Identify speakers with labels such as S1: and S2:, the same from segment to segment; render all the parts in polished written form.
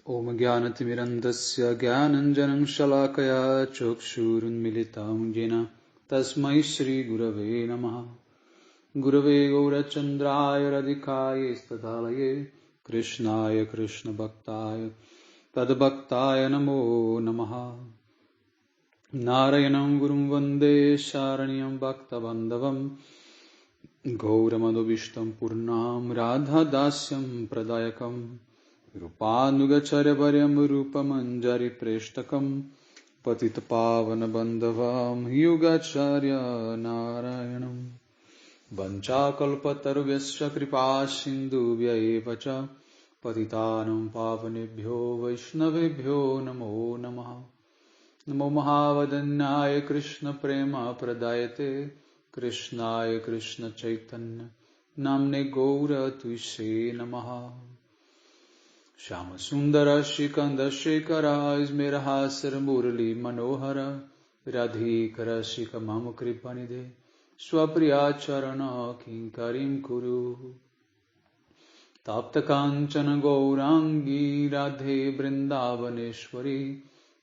S1: Om Jnanatimirandasya Jnananjanam Shalakaya Chakshurunmilitam Jena Tasmai Shri Gurave Namaha. Gurave Gaurachandraya Radhikaya Stadhalaye Krishnaya Krishna Bhaktaya Tadbhaktaya Namo Namaha. Narayanam Gurum Vande Sharanyam Bhakta Bandhavam Gauramadu Purnam Radha Dasyam Pradayakam Rupanugacharya Varyam Rupamanjari Preshtakam Patita Pavana Bandhavam Yugacharya Narayanam Vanchakalpatarvyasya Kripa Sindhubhya Evacha Patitanam Pavanebhyo Vaishnavebhyo Namo Namaha. Namo Mahavadanyaya Krishna Prema Pradayate Krishnaya Krishna Chaitanya Namne Gaura Tuise Namaha. Shama Sundara Shikanda Shekara Ismerahasar Murali Manohara Radhikara Shika Mama Kripanide Swapriya Charana Kinkarim Kuru Tapta Kanchana Gaurangi Radhe Vrindavaneshwari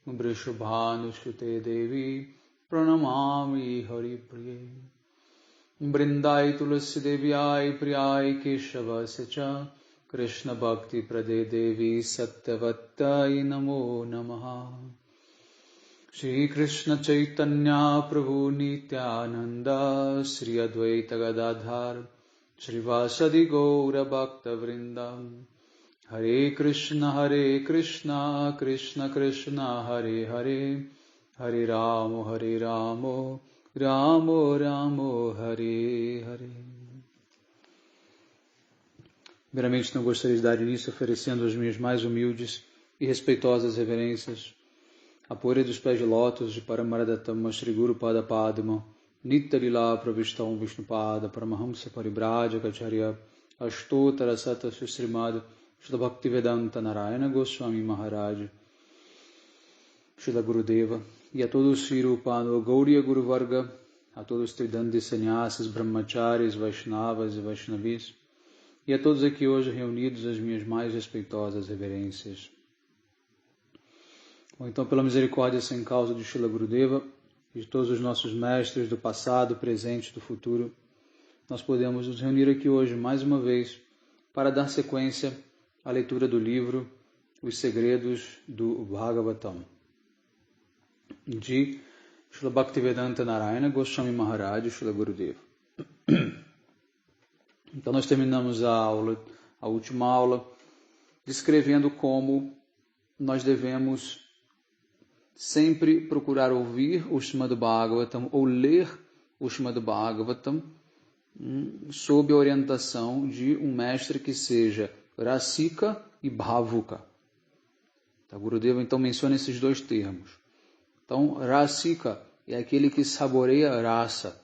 S1: Vrishabhanushute Devi Pranamami Hari Priye Vrindai Tulasi Devyai Priyai Keshava Sacha Krishna Bhakti Prade Devi Satyavattai Namo Namaha. Shri Krishna Chaitanya Prabhu Nityananda Shri Advaita Gadadhar Shri Vasadi Gaura Bhakta Vrindam Hare Krishna Krishna Krishna Hare Hare Hare Ramo Ramo Ramo Hare Hare. Primeiramente, não gostaria de dar início oferecendo as minhas mais humildes e respeitosas reverências à poeira dos pés de lótus de Paramaradattama Shri Guru Pada Padma Nitya Lila Pravistam Vishnupada Paramahamsa Paribrajacacharya Ashtotara Sata Srimad Srila Bhaktivedanta Narayana Goswami Maharaj Srila Gurudeva e a todos os Sri Upano Gauriya Guru Varga, a todos os Tridandi Sannyasis, Brahmacharis, Vaishnavas e Vaishnavis, e a todos aqui hoje reunidos as minhas mais respeitosas reverências. Bom, então, pela misericórdia sem causa de Srila Gurudeva e de todos os nossos mestres do passado, presente e do futuro, nós podemos nos reunir aqui hoje mais uma vez para dar sequência à leitura do livro Os Segredos do Bhagavatam, de Srila Bhaktivedanta Narayana Goswami Maharaj e Srila Gurudeva. Então nós terminamos a última aula, descrevendo como nós devemos sempre procurar ouvir o Srimad Bhagavatam ou ler o Srimad Bhagavatam sob a orientação de um mestre que seja Rasika e Bhavuka. A Gurudeva então menciona esses dois termos. Então, Rasika é aquele que saboreia rasa.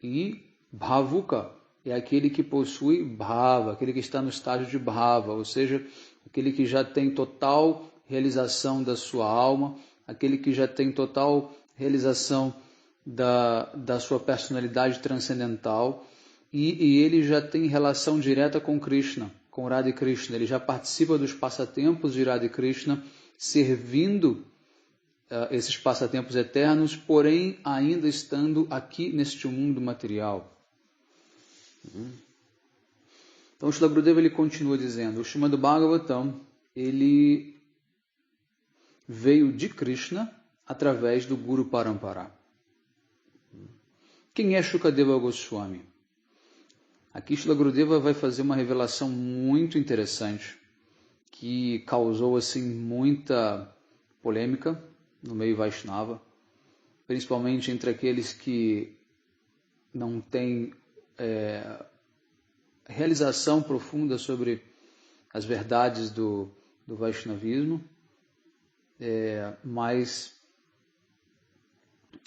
S1: E Bhavuka é aquele que possui bhava, aquele que está no estágio de bhava, ou seja, aquele que já tem total realização da sua alma, aquele que já tem total realização da sua personalidade transcendental, e ele já tem relação direta com Krishna, com Radha Krishna. Ele já participa dos passatempos de Radha Krishna, servindo esses passatempos eternos, porém ainda estando aqui neste mundo material. Então o Srila Gurudeva ele continua dizendo, o Srimad Bhagavatam ele veio de Krishna através do Guru Parampara. Quem é Shukadeva Goswami? Aqui Srila Gurudeva vai fazer uma revelação muito interessante que causou assim muita polêmica no meio Vaishnava, principalmente entre aqueles que não têm realização profunda sobre as verdades do Vaishnavismo, mas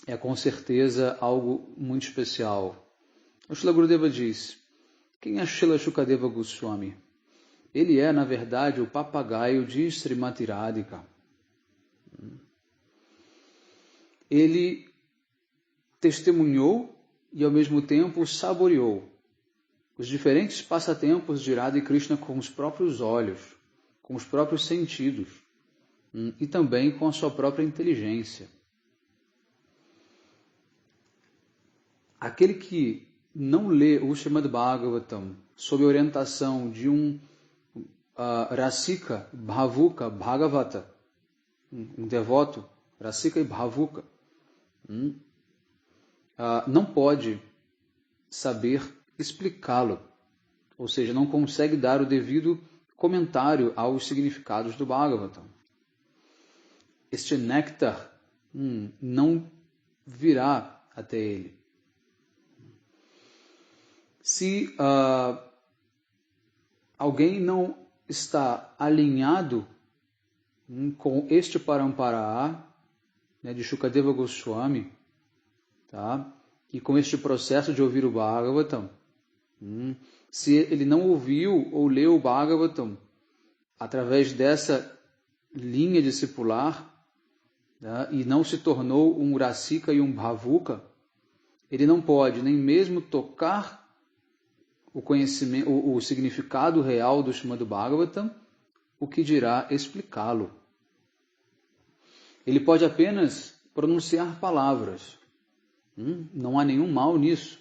S1: é com certeza algo muito especial. O Srila Gurudeva diz, quem é Srila Shukadeva Goswami? Ele é, na verdade, o papagaio de Srimati Radhika. Ele testemunhou e ao mesmo tempo saboreou os diferentes passatempos de Radha e Krishna com os próprios olhos, com os próprios sentidos e também com a sua própria inteligência. Aquele que não lê o Srimad Bhagavatam sob a orientação de um Rasika, Bhavuka, Bhagavata, um devoto, Rasika e Bhavuka, não pode saber explicá-lo, ou seja, não consegue dar o devido comentário aos significados do Bhagavatam. Este néctar não virá até ele. Se alguém não está alinhado com este Parampara, né, de Shukadeva Goswami, tá? E com este processo de ouvir o Bhagavatam, se ele não ouviu ou leu o Bhagavatam através dessa linha discipular, tá? E não se tornou um Rasika e um Bhavuka, ele não pode nem mesmo tocar o conhecimento, o significado real do Srimad Bhagavatam, o que dirá explicá-lo. Ele pode apenas pronunciar palavras. Não há nenhum mal nisso.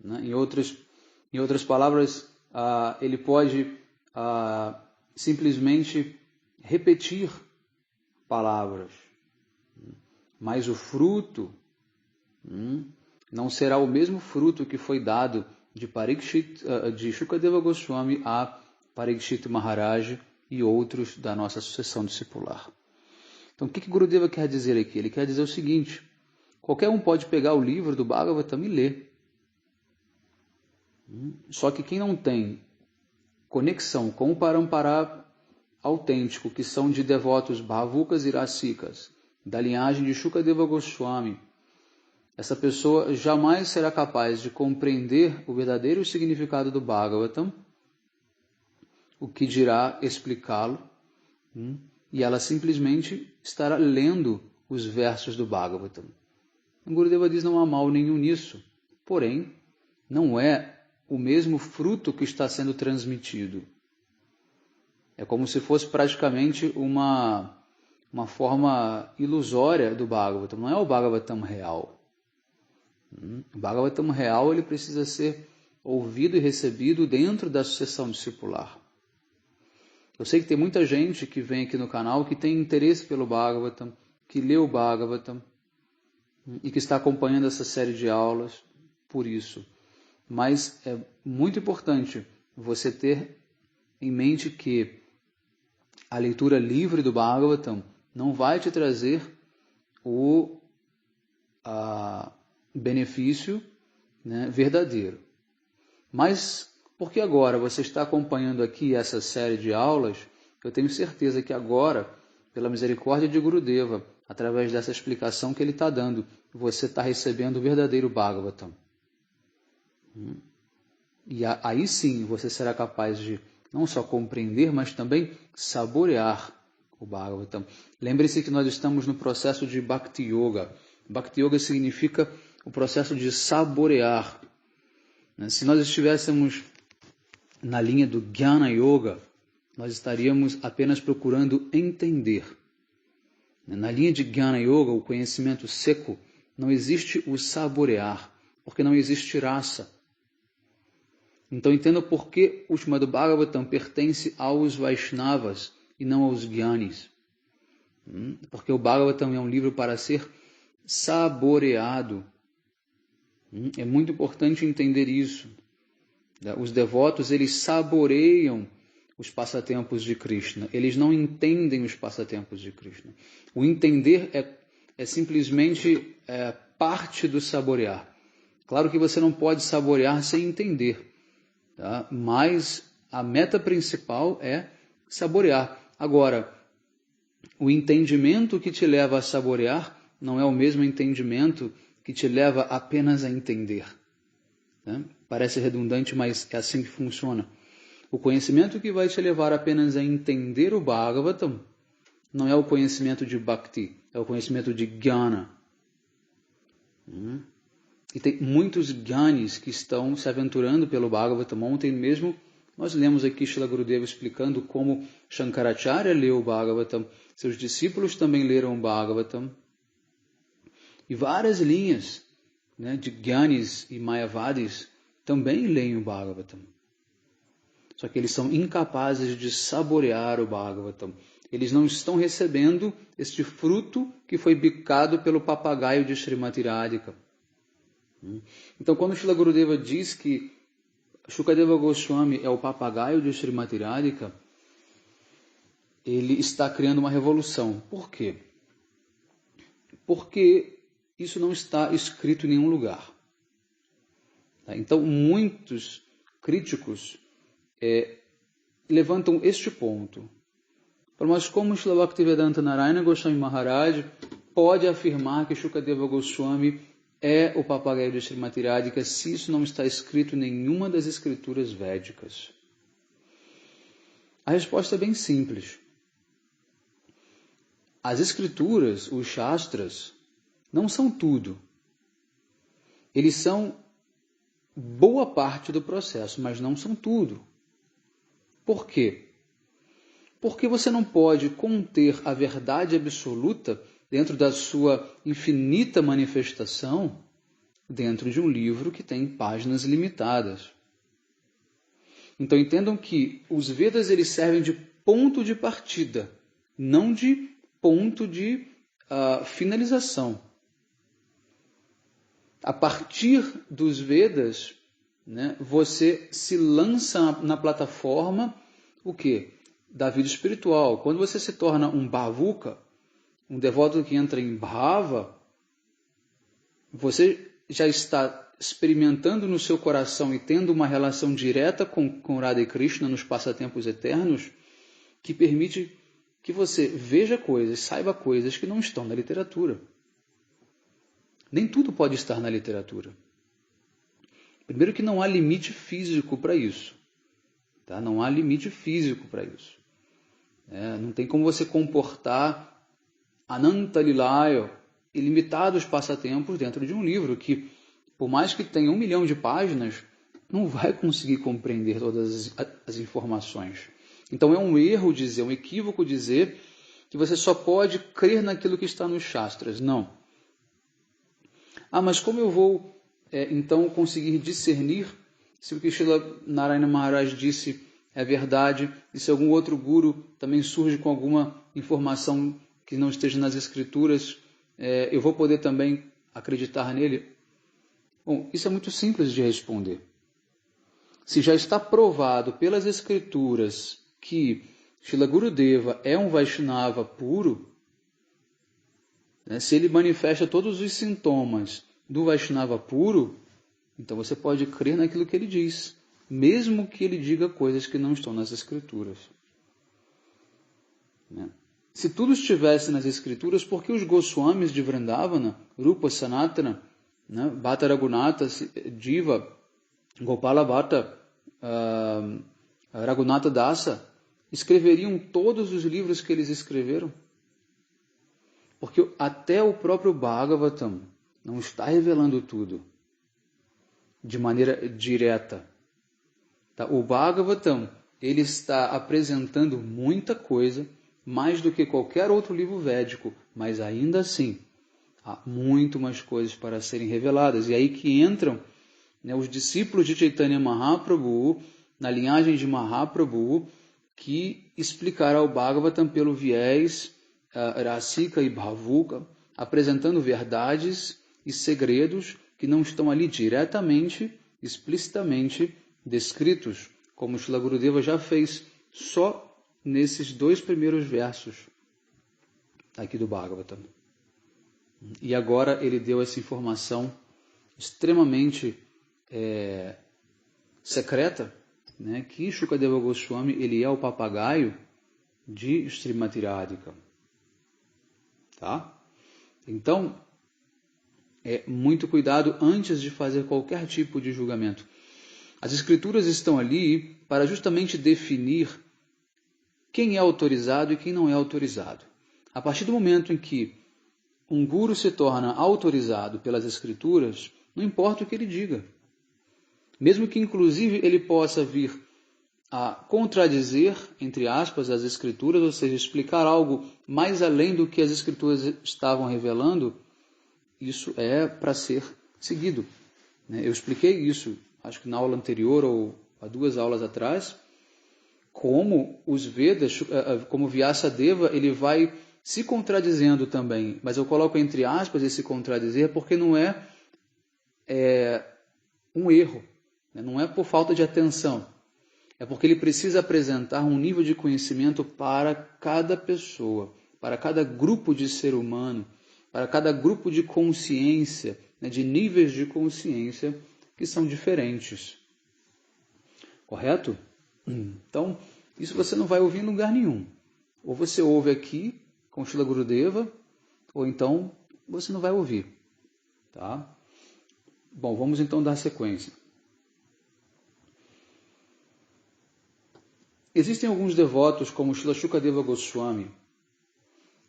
S1: Né? Em outras palavras, ele pode simplesmente repetir palavras. Mas o fruto não será o mesmo fruto que foi dado de Shukadeva Goswami a Parikshit Maharaj e outros da nossa sucessão discipular. Então, o que Gurudeva quer dizer aqui? Ele quer dizer o seguinte: qualquer um pode pegar o livro do Bhagavatam e ler. Só que quem não tem conexão com o Parampara autêntico, que são de devotos Bhavukas e Rasikas, da linhagem de Shukadeva Goswami, essa pessoa jamais será capaz de compreender o verdadeiro significado do Bhagavatam, o que dirá explicá-lo, e ela simplesmente estará lendo os versos do Bhagavatam. O Gurudeva diz: não há mal nenhum nisso, porém, não é o mesmo fruto que está sendo transmitido. É como se fosse praticamente uma forma ilusória do Bhagavatam, não é o Bhagavatam real. O Bhagavatam real ele precisa ser ouvido e recebido dentro da sucessão discipular. Eu sei que tem muita gente que vem aqui no canal que tem interesse pelo Bhagavatam, que lê o Bhagavatam e que está acompanhando essa série de aulas por isso. Mas é muito importante você ter em mente que a leitura livre do Bhagavatam não vai te trazer o benefício, né, verdadeiro. Mas, porque agora você está acompanhando aqui essa série de aulas, eu tenho certeza que agora, pela misericórdia de Gurudeva, através dessa explicação que ele está dando, você está recebendo o verdadeiro Bhagavatam. E aí sim você será capaz de não só compreender, mas também saborear o Bhagavatam. Lembre-se que nós estamos no processo de Bhakti Yoga. Bhakti Yoga significa o processo de saborear. Se nós estivéssemos na linha do Jnana Yoga, nós estaríamos apenas procurando entender. Na linha de Jnana Yoga, o conhecimento seco, não existe o saborear, porque não existe rasa. Então entenda por que o Srimad Bhagavatam pertence aos Vaishnavas e não aos Gyanis. Porque o Bhagavatam é um livro para ser saboreado. É muito importante entender isso. Os devotos, eles saboreiam os passatempos de Krishna. Eles não entendem os passatempos de Krishna. O entender é simplesmente parte do saborear. Claro que você não pode saborear sem entender, tá? Mas a meta principal é saborear. Agora, o entendimento que te leva a saborear não é o mesmo entendimento que te leva apenas a entender. Né? Parece redundante, mas é assim que funciona. O conhecimento que vai te levar apenas a entender o Bhagavatam não é o conhecimento de Bhakti, é o conhecimento de Jnana. E tem muitos Jnanis que estão se aventurando pelo Bhagavatam. Ontem mesmo Nós lemos aqui Srila Gurudeva explicando como Shankaracharya leu o Bhagavatam, seus discípulos também leram o Bhagavatam, e várias linhas, né, de Gyanis e Mayavadis também leem o Bhagavatam. Só que eles são incapazes de saborear o Bhagavatam. Eles não estão recebendo este fruto que foi bicado pelo papagaio de Srimati Radhika. Então, quando Srila Gurudeva diz que Shukadeva Goswami é o papagaio de Srimati Radhika, ele está criando uma revolução. Por quê? Porque isso não está escrito em nenhum lugar. Então, muitos críticos levantam este ponto. Mas como Srila Bhaktivedanta Narayana Goswami Maharaj pode afirmar que Shukadeva Goswami é o papagaio de Srimati Radhika se isso não está escrito em nenhuma das escrituras védicas? A resposta é bem simples. As escrituras, os shastras, não são tudo. Eles são boa parte do processo, mas não são tudo. Por quê? Porque você não pode conter a verdade absoluta dentro da sua infinita manifestação dentro de um livro que tem páginas limitadas. Então entendam que os Vedas eles servem de ponto de partida, não de ponto de finalização. A partir dos Vedas, né, você se lança na plataforma o quê? Da vida espiritual. Quando você se torna um bhavuka, um devoto que entra em bhava, você já está experimentando no seu coração e tendo uma relação direta com Radha e Krishna nos passatempos eternos, que permite que você veja coisas, saiba coisas que não estão na literatura. Nem tudo pode estar na literatura. Primeiro que não há limite físico para isso. Tá? Não há limite físico para isso. Não tem como você comportar Ananta Lilayo, ilimitados passatempos dentro de um livro que, por mais que tenha 1 milhão de páginas, não vai conseguir compreender todas as informações. Então é um erro dizer, um equívoco dizer que você só pode crer naquilo que está nos Shastras. Não. Mas como eu vou então conseguir discernir se o que Srila Narayana Maharaj disse é verdade e se algum outro guru também surge com alguma informação que não esteja nas escrituras, eu vou poder também acreditar nele? Bom, isso é muito simples de responder. Se já está provado pelas escrituras que Srila Gurudeva é um Vaishnava puro, né, se ele manifesta todos os sintomas do Vaishnava puro, então você pode crer naquilo que ele diz, mesmo que ele diga coisas que não estão nas escrituras. Né? Se tudo estivesse nas escrituras, por que os Goswamis de Vrindavana, Rupa Sanatana, né, Bhatta Raghunatha, Diva, Gopala Bhatta, Raghunatha Dasa, escreveriam todos os livros que eles escreveram? Porque até o próprio Bhagavatam não está revelando tudo de maneira direta. Tá? O Bhagavatam ele está apresentando muita coisa, mais do que qualquer outro livro védico, mas ainda assim há muito mais coisas para serem reveladas. E aí que entram, né, os discípulos de Chaitanya Mahaprabhu, na linhagem de Mahaprabhu, que explicará o Bhagavatam pelo viés Rasika e Bhavuka, apresentando verdades e segredos que não estão ali diretamente, explicitamente descritos, como Srila Gurudeva já fez só nesses 2 primeiros versos aqui do Bhagavatam. E agora ele deu essa informação extremamente secreta, né, que Shukadeva Goswami ele é o papagaio de Srimati Radhika. Tá? Então, muito cuidado antes de fazer qualquer tipo de julgamento. As escrituras estão ali para justamente definir quem é autorizado e quem não é autorizado. A partir do momento em que um guru se torna autorizado pelas escrituras, não importa o que ele diga. Mesmo que inclusive ele possa vir a contradizer, entre aspas, as escrituras, ou seja, explicar algo mais além do que as escrituras estavam revelando, isso é para ser seguido. Eu expliquei isso, acho que na aula anterior ou há 2 aulas atrás, como os Vedas, como Vyasadeva, ele vai se contradizendo também, mas eu coloco entre aspas esse contradizer porque não é um erro, não é por falta de atenção, é porque ele precisa apresentar um nível de conhecimento para cada pessoa, para cada grupo de ser humano, para cada grupo de consciência, de níveis de consciência que são diferentes. Correto? Então, isso você não vai ouvir em lugar nenhum. Ou você ouve aqui, com Srila Gurudeva, ou então você não vai ouvir. Tá? Bom, vamos então dar sequência. Existem alguns devotos, como Srila Shukadeva Goswami,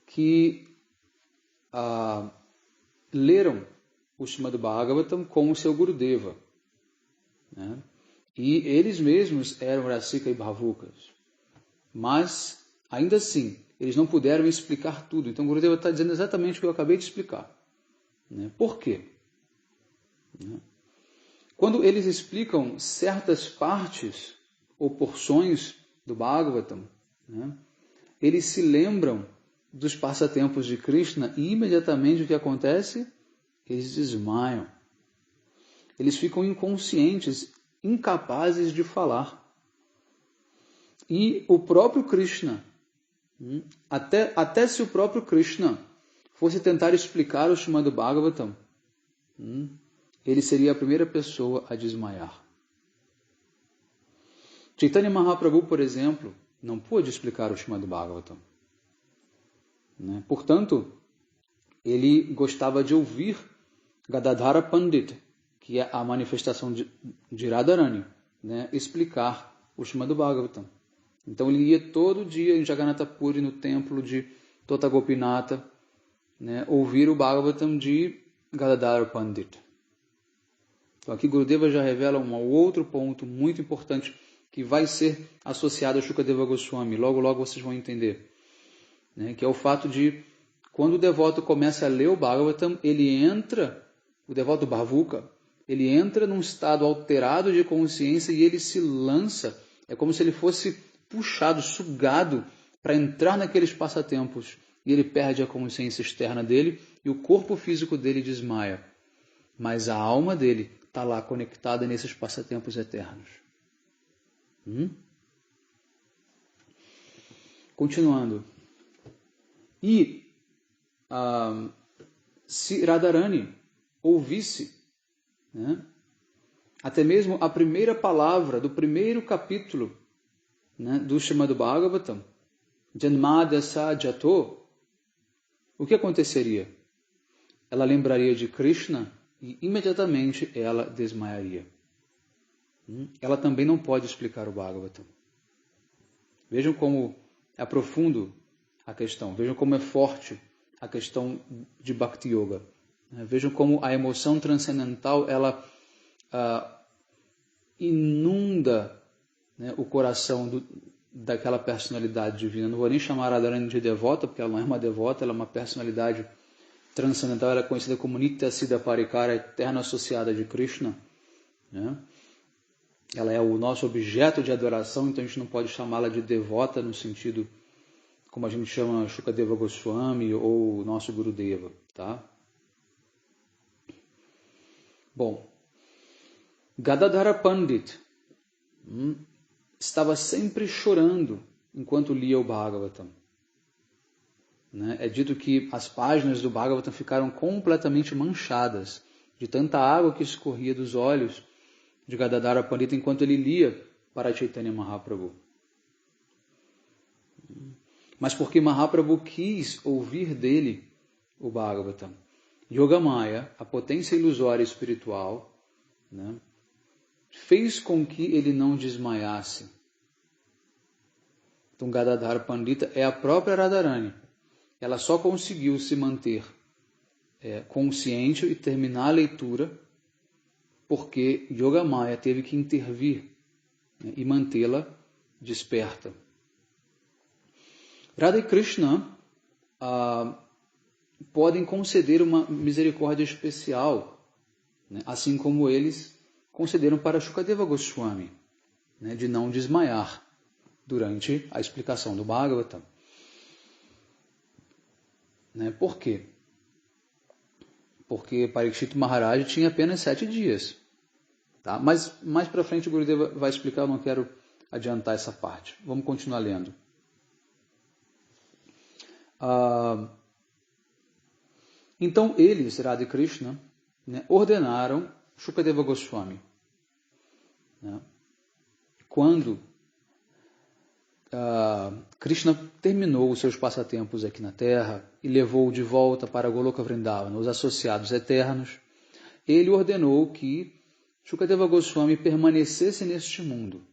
S1: que leram o Srimad Bhagavatam com o seu Gurudeva. Né? E eles mesmos eram Rasika e Bhavukas. Mas, ainda assim, eles não puderam explicar tudo. Então, o Gurudeva está dizendo exatamente o que eu acabei de explicar. Né? Por quê? Né? Quando eles explicam certas partes ou porções do Bhagavatam, né, eles se lembram dos passatempos de Krishna e imediatamente o que acontece? Eles desmaiam. Eles ficam inconscientes, incapazes de falar. E o próprio Krishna, até se o próprio Krishna fosse tentar explicar o Srimad Bhagavatam, ele seria a primeira pessoa a desmaiar. Chaitanya Mahaprabhu, por exemplo, não pôde explicar o Srimad Bhagavatam. Portanto, ele gostava de ouvir Gadadhara Pandit, que é a manifestação de Radharani, explicar o Srimad Bhagavatam. Então ele ia todo dia em Jagannatha Puri, no templo de Tota Gopinatha, ouvir o Bhagavatam de Gadadhara Pandit. Então aqui Gurudeva já revela um outro ponto muito importante que vai ser associado a Shukadeva Goswami. Logo, logo vocês vão entender. Que é o fato de, quando o devoto começa a ler o Bhagavatam, ele entra, o devoto Bhavuka, ele entra num estado alterado de consciência e ele se lança. É como se ele fosse puxado, sugado para entrar naqueles passatempos. E ele perde a consciência externa dele e o corpo físico dele desmaia. Mas a alma dele está lá conectada nesses passatempos eternos. Continuando. E se Radharani ouvisse, até mesmo a primeira palavra do primeiro capítulo do Srimad Bhagavatam, Janmadasa Jato, o que aconteceria? Ela lembraria de Krishna e imediatamente ela desmaiaria. Ela também não pode explicar o Bhagavatam. Vejam como é profundo a questão, vejam como é forte a questão de Bhakti Yoga. Vejam como a emoção transcendental ela inunda o coração daquela personalidade divina. Não vou nem chamar a Radharani de devota, porque ela não é uma devota, ela é uma personalidade transcendental, ela é conhecida como Nitya Siddha Parikara, eterna associada de Krishna. Ela é o nosso objeto de adoração, então a gente não pode chamá-la de devota no sentido como a gente chama Shukadeva Goswami ou o nosso Gurudeva. Tá? Bom, Gadadhara Pandit estava sempre chorando enquanto lia o Bhagavatam. É dito que as páginas do Bhagavatam ficaram completamente manchadas de tanta água que escorria dos olhos de Gadadhara Pandita enquanto ele lia para Chaitanya Mahaprabhu. Mas porque Mahaprabhu quis ouvir dele o Bhagavatam. Yogamaya, a potência ilusória espiritual, fez com que ele não desmaiasse. Então Gadadhara Pandita é a própria Radharani. Ela só conseguiu se manter consciente e terminar a leitura porque Yogamaya teve que intervir e mantê-la desperta. Radha e Krishna podem conceder uma misericórdia especial, né, assim como eles concederam para Shukadeva Goswami, né, de não desmaiar durante a explicação do Bhagavatam. Né, por quê? Porque Parikshit Maharaj tinha apenas 7 dias. Tá? Mas mais para frente o Gurudeva vai explicar, eu não quero adiantar essa parte. Vamos continuar lendo. Então eles, Radha e Krishna, né, ordenaram Shukadeva Goswami. Né, quando Krishna terminou os seus passatempos aqui na Terra e levou de volta para Goloka Vrindavana os associados eternos, ele ordenou que Shukadeva Goswami permanecesse neste mundo.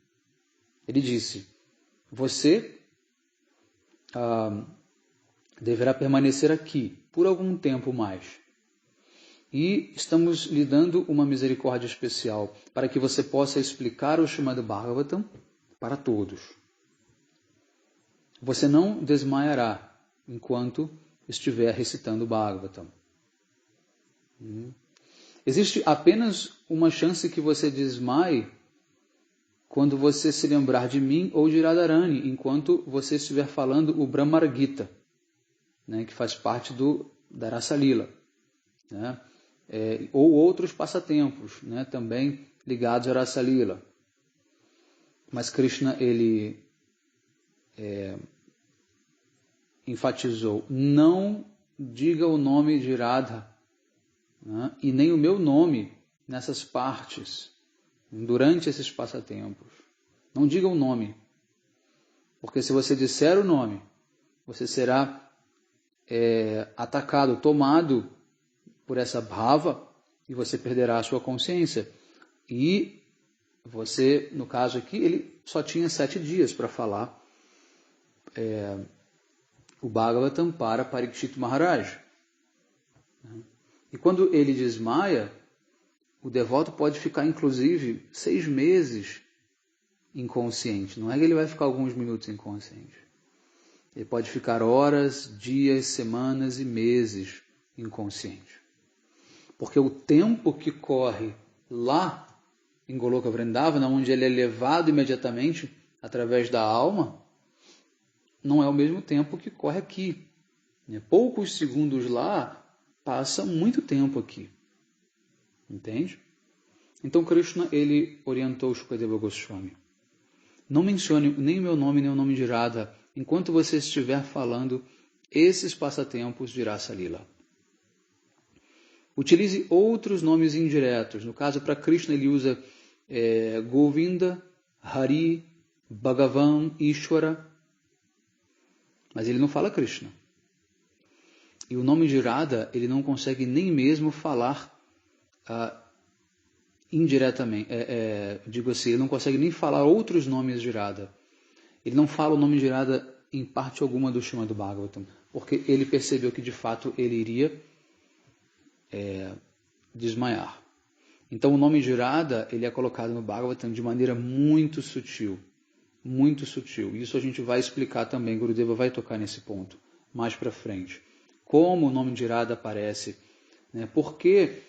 S1: Ele disse: você deverá permanecer aqui por algum tempo mais. E estamos lhe dando uma misericórdia especial para que você possa explicar o Srimad Bhagavatam para todos. Você não desmaiará enquanto estiver recitando o Bhagavatam. Existe apenas uma chance que você desmaie quando você se lembrar de mim ou de Radharani, enquanto você estiver falando o Brahmar Gita, né, que faz parte da Rasa Lila, né, ou outros passatempos, né, também ligados à Rasa Lila. Mas Krishna, ele enfatizou: não diga o nome de Radha, né, e nem o meu nome nessas partes, durante esses passatempos. Não diga o nome, porque se você disser o nome, você será atacado, tomado por essa bhava, e você perderá a sua consciência. E você, no caso aqui, ele só tinha 7 dias para falar o Bhagavatam para Parikshit Maharaj. E quando ele desmaia, o devoto pode ficar, inclusive, 6 meses inconsciente. Não é que ele vai ficar alguns minutos inconsciente. Ele pode ficar horas, dias, semanas e meses inconsciente. Porque o tempo que corre lá em Goloka Vrindavana, onde ele é levado imediatamente através da alma, não é o mesmo tempo que corre aqui. Poucos segundos lá, passa muito tempo aqui. Entende? Então Krishna, ele orientou Shukadeva Goswami: não mencione nem o meu nome, nem o nome de Radha, enquanto você estiver falando esses passatempos de Rasa Lila. Utilize outros nomes indiretos. No caso, para Krishna, ele usa Govinda, Hari, Bhagavan, Ishvara. Mas ele não fala Krishna. E o nome de Radha, ele não consegue nem mesmo falar indiretamente. Digo assim, ele não consegue nem falar outros nomes de Radha. Ele não fala o nome de Radha em parte alguma do Srimad Bhagavatam, porque ele percebeu que de fato ele iria desmaiar. Então o nome de Radha, ele é colocado no Bhagavatam de maneira muito sutil. Muito sutil. Isso a gente vai explicar também, Gurudeva vai tocar nesse ponto mais para frente. Como o nome de Radha aparece, né? Por que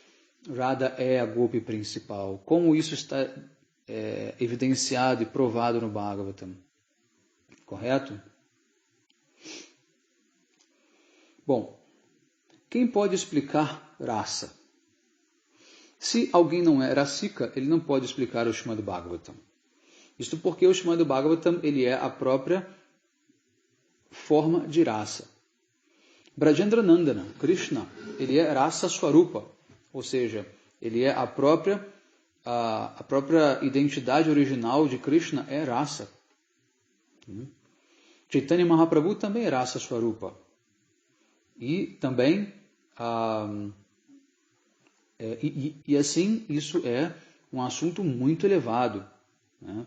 S1: Radha é a Gopi principal? Como isso está evidenciado e provado no Bhagavatam? Correto? Bom, quem pode explicar rasa? Se alguém não é rasika, ele não pode explicar o Srimad Bhagavatam. Isto porque o Srimad Bhagavatam, ele é a própria forma de rasa. Brajendra Nandana, Krishna, ele é rasa swarupa, ou seja, ele é a própria identidade original de Krishna é rasa. Chaitanya Mahaprabhu também é rasa swarupa. E também, e assim, isso é um assunto muito elevado. Né?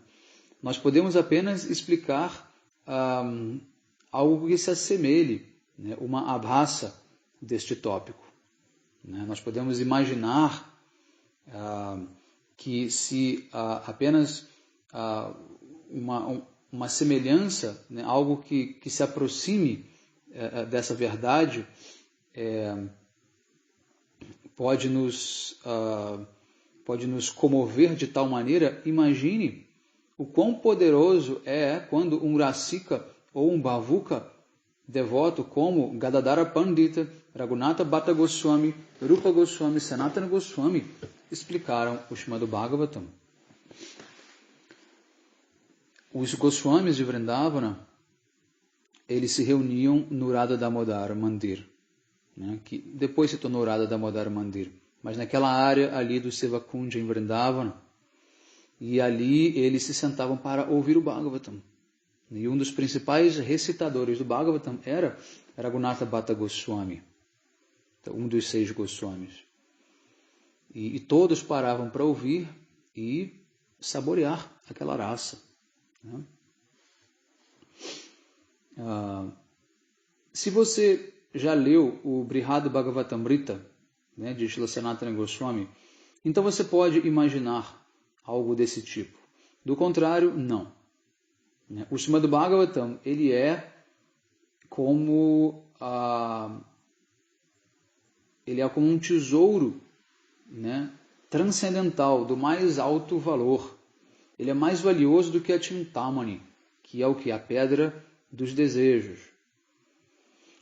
S1: Nós podemos apenas explicar algo que se assemelhe, né? Uma abhasa deste tópico. Né? Nós podemos imaginar que se apenas uma semelhança, né, algo que se aproxime dessa verdade, pode nos comover de tal maneira. Imagine o quão poderoso é quando um Rasika ou um Bhavuka devoto como Gadadhara Pandita, Raghunatha Bhatta Goswami, Rupa Goswami, Sanatana Goswami explicaram o Srimad Bhagavatam. Os Goswamis de Vrindavana, eles se reuniam no Radha Damodar Mandir, né, que depois se tornou Radha Damodar Mandir, mas naquela área ali do Sevakunda em Vrindavana, e ali eles se sentavam para ouvir o Bhagavatam. E um dos principais recitadores do Bhagavatam era Raghunatha Bhatta Goswami, um dos 6 Goswamis. E todos paravam para ouvir e saborear aquela raça. Né? Se você já leu o Brihad Bhagavatamrita, né, de Srila Sanatana Goswami, então você pode imaginar algo desse tipo. Do contrário, não. O Srimad Bhagavatam, ele é como um tesouro, né, transcendental, do mais alto valor. Ele é mais valioso do que a Chintamani, que é o que? A pedra dos desejos.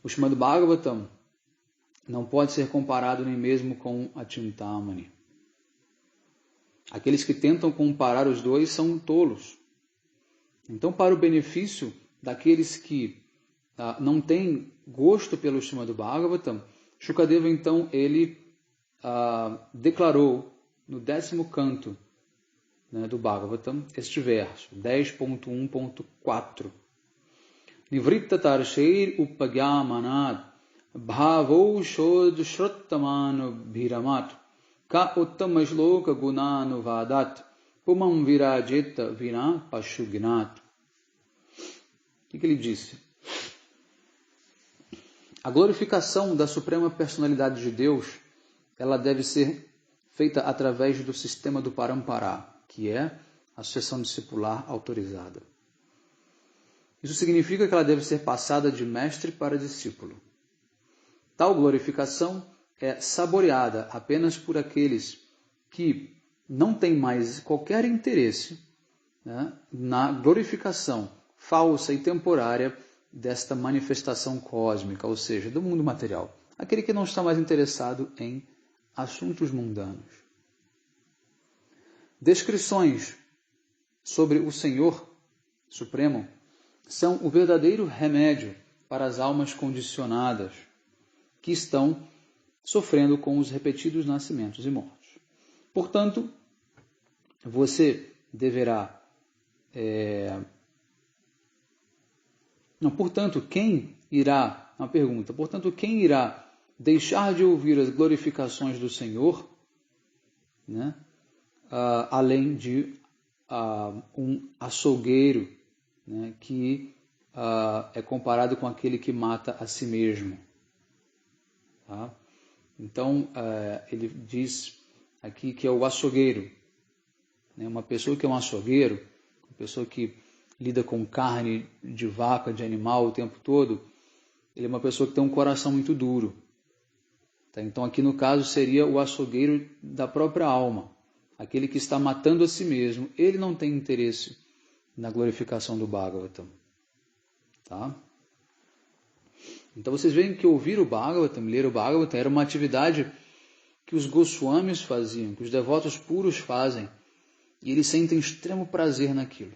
S1: O Srimad Bhagavatam não pode ser comparado nem mesmo com a Chintamani. Aqueles que tentam comparar os dois são tolos. Então, para o benefício daqueles que não têm gosto pelo Srimad Bhagavatam, Shukadeva, então, ele declarou no 10º canto, né, do Bhagavatam, este verso, 10.1.4. Nivritta tarsheir upagyamanat bhavo shod shrottaman bhiramat ka uttama shloka gunanuvadat pumam virajeta vina pashugnat. O que ele disse? A glorificação da Suprema Personalidade de Deus, ela deve ser feita através do sistema do Parampara, que é a sucessão discipular autorizada. Isso significa que ela deve ser passada de mestre para discípulo. Tal glorificação é saboreada apenas por aqueles que não têm mais qualquer interesse, né, na glorificação falsa e temporária desta manifestação cósmica, ou seja, do mundo material. Aquele que não está mais interessado em assuntos mundanos. Descrições sobre o Senhor Supremo são o verdadeiro remédio para as almas condicionadas que estão sofrendo com os repetidos nascimentos e mortes. Portanto, você deverá... quem irá... Uma pergunta. Portanto, quem irá deixar de ouvir as glorificações do Senhor, né, além de um açougueiro, né, que é comparado com aquele que mata a si mesmo. Tá? Então, ele diz aqui que é o açougueiro. Né? Uma pessoa que é um açougueiro, uma pessoa que lida com carne de vaca, de animal o tempo todo, ele é uma pessoa que tem um coração muito duro. Tá? Então, aqui no caso seria o açougueiro da própria alma. Aquele que está matando a si mesmo, ele não tem interesse na glorificação do Bhagavatam. Tá? Então vocês veem que ouvir o Bhagavatam, ler o Bhagavatam, era uma atividade que os Goswamis faziam, que os devotos puros fazem, e eles sentem extremo prazer naquilo.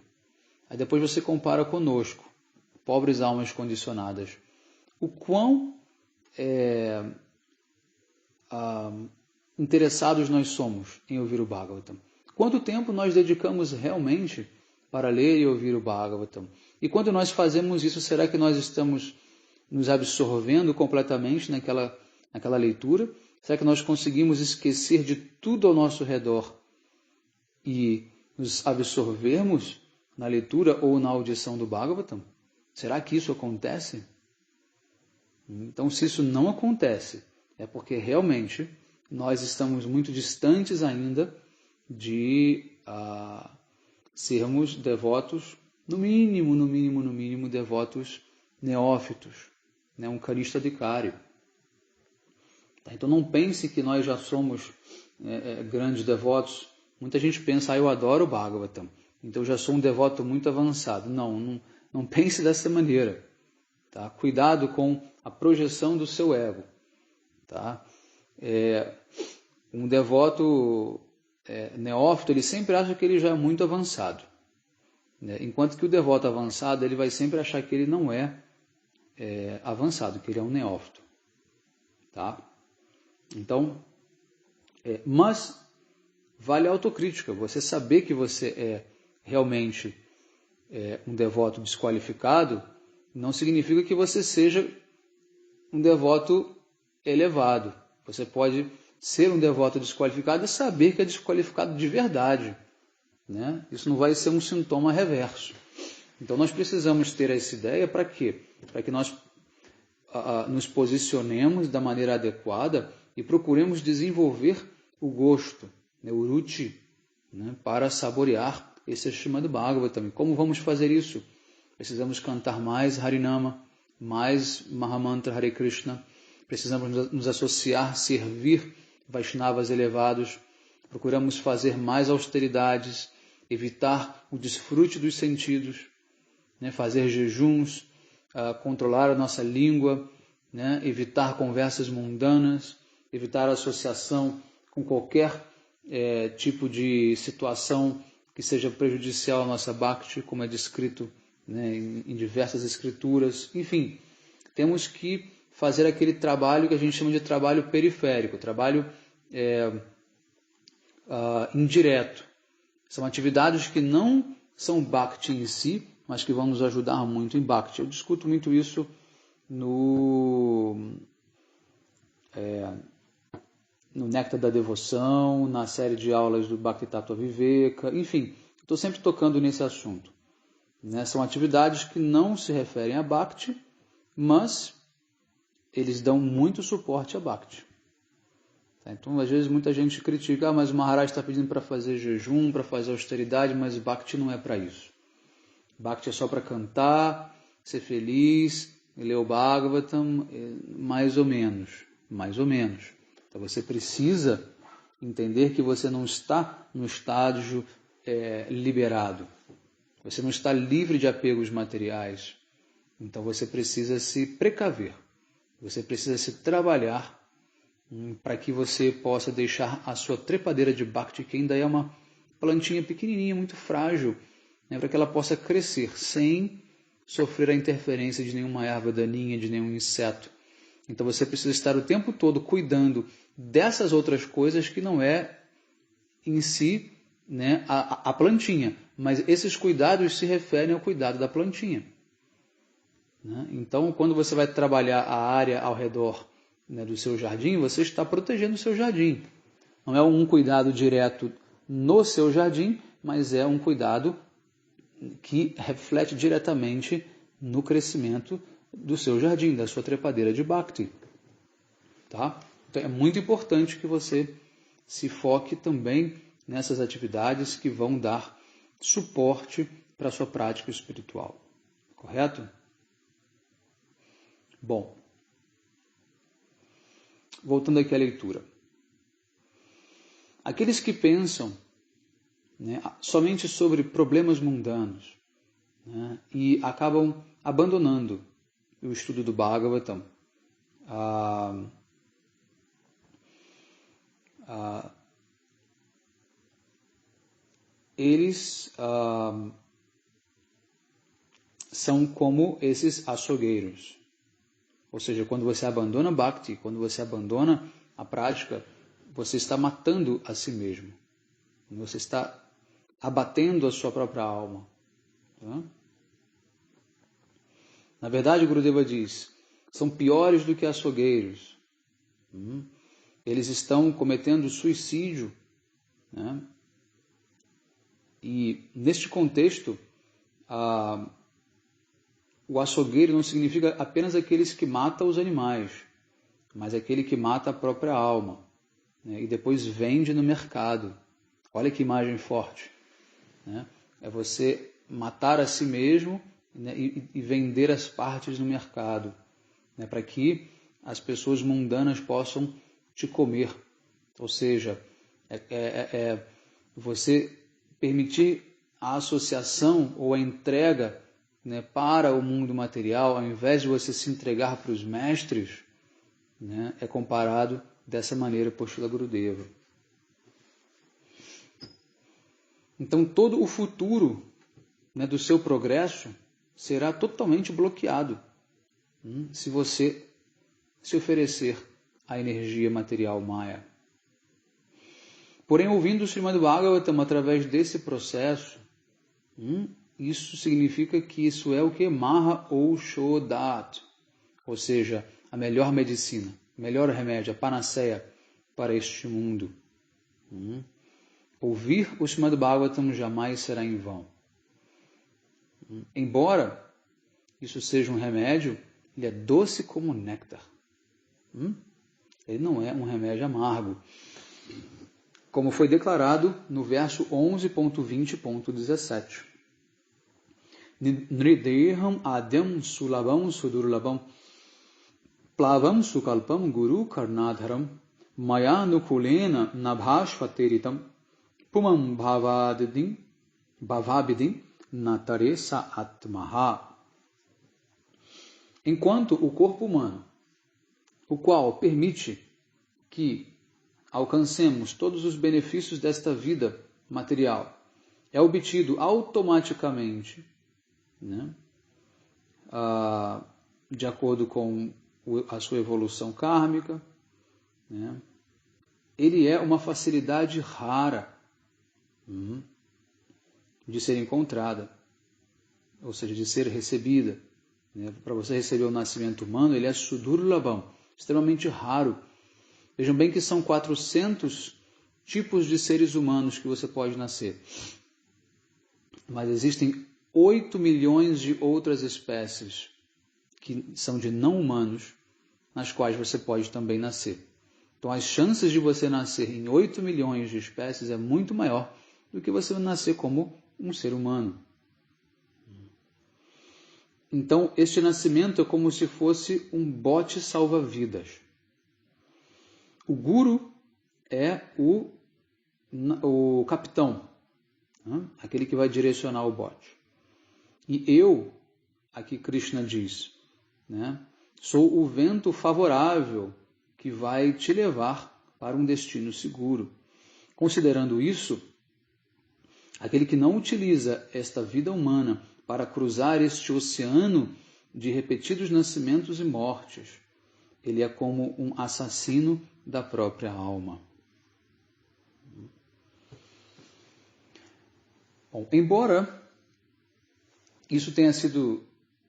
S1: Aí depois você compara conosco, pobres almas condicionadas, o quão interessados nós somos em ouvir o Bhagavatam. Quanto tempo nós dedicamos realmente para ler e ouvir o Bhagavatam? E quando nós fazemos isso, será que nós estamos nos absorvendo completamente naquela leitura? Será que nós conseguimos esquecer de tudo ao nosso redor e nos absorvermos na leitura ou na audição do Bhagavatam? Será que isso acontece? Então, se isso não acontece, é porque realmente nós estamos muito distantes ainda de sermos devotos no mínimo, devotos neófitos, né? Um canista vicário. Tá? Então não pense que nós já somos grandes devotos. Muita gente pensa, eu adoro o Bhagavatam, então eu já sou um devoto muito avançado. Não pense dessa maneira. Tá? Cuidado com a projeção do seu ego. Tá? Um devoto neófito, ele sempre acha que ele já é muito avançado. Né? Enquanto que o devoto avançado, ele vai sempre achar que ele não é avançado, que ele é um neófito. Tá? Então, mas vale a autocrítica. Você saber que você é realmente um devoto desqualificado não significa que você seja um devoto elevado. Você pode ser um devoto desqualificado e saber que é desqualificado de verdade. Né? Isso não vai ser um sintoma reverso. Então nós precisamos ter essa ideia para quê? Para que nós nos posicionemos da maneira adequada e procuremos desenvolver o gosto, né, o ruchi, né, para saborear esse Srimad Bhagavatam. Como vamos fazer isso? Precisamos cantar mais Harinama, mais Mahamantra Hare Krishna, precisamos nos associar, servir Vaishnavas elevados, procuramos fazer mais austeridades, evitar o desfrute dos sentidos, né, fazer jejuns, controlar a nossa língua, né, evitar conversas mundanas, evitar associação com qualquer tipo de situação que seja prejudicial à nossa bhakti, como é descrito, né, em diversas escrituras. Enfim, temos que fazer aquele trabalho que a gente chama de trabalho periférico, trabalho indireto. São atividades que não são bhakti em si, mas que vão nos ajudar muito em bhakti. Eu discuto muito isso no Néctar da Devoção, na série de aulas do Bhakti Tattva Viveka, enfim, estou sempre tocando nesse assunto. Né? São atividades que não se referem a bhakti, mas eles dão muito suporte a bhakti. Então, às vezes, muita gente critica, mas o Maharaj está pedindo para fazer jejum, para fazer austeridade, mas bhakti não é para isso. Bhakti é só para cantar, ser feliz, ler o Bhagavatam, mais ou menos. Então, você precisa entender que você não está no estágio liberado. Você não está livre de apegos materiais. Então, você precisa se precaver. Você precisa se trabalhar para que você possa deixar a sua trepadeira de bhakti, que ainda é uma plantinha pequenininha, muito frágil, né, para que ela possa crescer sem sofrer a interferência de nenhuma erva daninha, de nenhum inseto. Então você precisa estar o tempo todo cuidando dessas outras coisas que não é em si, né, a plantinha, mas esses cuidados se referem ao cuidado da plantinha. Né? Então, quando você vai trabalhar a área ao redor, né, do seu jardim, você está protegendo o seu jardim. Não é um cuidado direto no seu jardim, mas é um cuidado que reflete diretamente no crescimento do seu jardim, da sua trepadeira de bhakti. Tá? Então é muito importante que você se foque também nessas atividades que vão dar suporte para a sua prática espiritual. Correto? Bom, voltando aqui à leitura. Aqueles que pensam, né, somente sobre problemas mundanos, né, e acabam abandonando o estudo do Bhagavatam, eles são como esses açougueiros. Ou seja, quando você abandona Bhakti, quando você abandona a prática, você está matando a si mesmo. Você está abatendo a sua própria alma. Tá? Na verdade, Gurudeva diz, são piores do que açougueiros. Eles estão cometendo suicídio. Né? E, neste contexto, o açougueiro não significa apenas aqueles que matam os animais, mas aquele que mata a própria alma, né, e depois vende no mercado. Olha que imagem forte. Né? É você matar a si mesmo, né, e vender as partes no mercado, né, para que as pessoas mundanas possam te comer. Ou seja, você permitir a associação ou a entrega, né, para o mundo material, ao invés de você se entregar para os mestres, né, é comparado dessa maneira por Srila Gurudeva. Então todo o futuro, né, do seu progresso será totalmente bloqueado se você se oferecer à energia material Maya. Porém, ouvindo o Srimad Bhagavatam através desse processo, isso significa que isso é o que? Maha Aushodat, ou seja, a melhor medicina, o melhor remédio, a panaceia para este mundo. Ouvir o Srimad Bhagavatam jamais será em vão. Embora isso seja um remédio, ele é doce como néctar. Ele não é um remédio amargo. Como foi declarado no verso 11.20.17. Nrideham adyam sulabam sudurlabam plavam sukalpam guru karnadharam maya nukulena nabhashvateritam pumam bhavabidim nataresa atmaha. Enquanto o corpo humano, o qual permite que alcancemos todos os benefícios desta vida material, é obtido automaticamente, né, de acordo com a sua evolução kármica, né, ele é uma facilidade rara de ser encontrada, ou seja, de ser recebida. Né? Para você receber o nascimento humano, ele é sudurlabam, extremamente raro. Vejam bem que são 400 tipos de seres humanos que você pode nascer. Mas existem 8 milhões de outras espécies que são de não humanos, nas quais você pode também nascer. Então as chances de você nascer em 8 milhões de espécies é muito maior do que você nascer como um ser humano. Então este nascimento é como se fosse um bote salva-vidas. O guru é o capitão, né? Aquele que vai direcionar o bote. E eu, aqui Krishna diz, né, sou o vento favorável que vai te levar para um destino seguro. Considerando isso, aquele que não utiliza esta vida humana para cruzar este oceano de repetidos nascimentos e mortes, ele é como um assassino da própria alma. Bom, embora isso tenha sido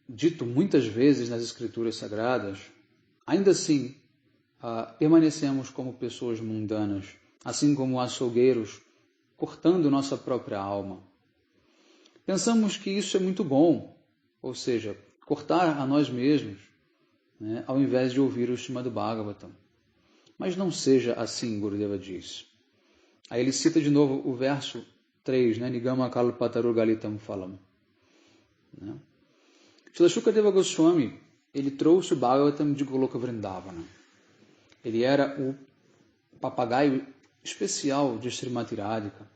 S1: dito muitas vezes nas Escrituras Sagradas, ainda assim permanecemos como pessoas mundanas, assim como açougueiros, cortando nossa própria alma. Pensamos que isso é muito bom, ou seja, cortar a nós mesmos, né, ao invés de ouvir o Srimad Bhagavatam. Mas não seja assim, Gurudeva diz. Aí ele cita de novo o verso 3, né, Nigama Kalpataru Galitam Phalam. Né? Srila Shukadeva Goswami, ele trouxe o Bhagavatam de Goloka Vrindavana. Ele era o papagaio especial de Srimati Radhika.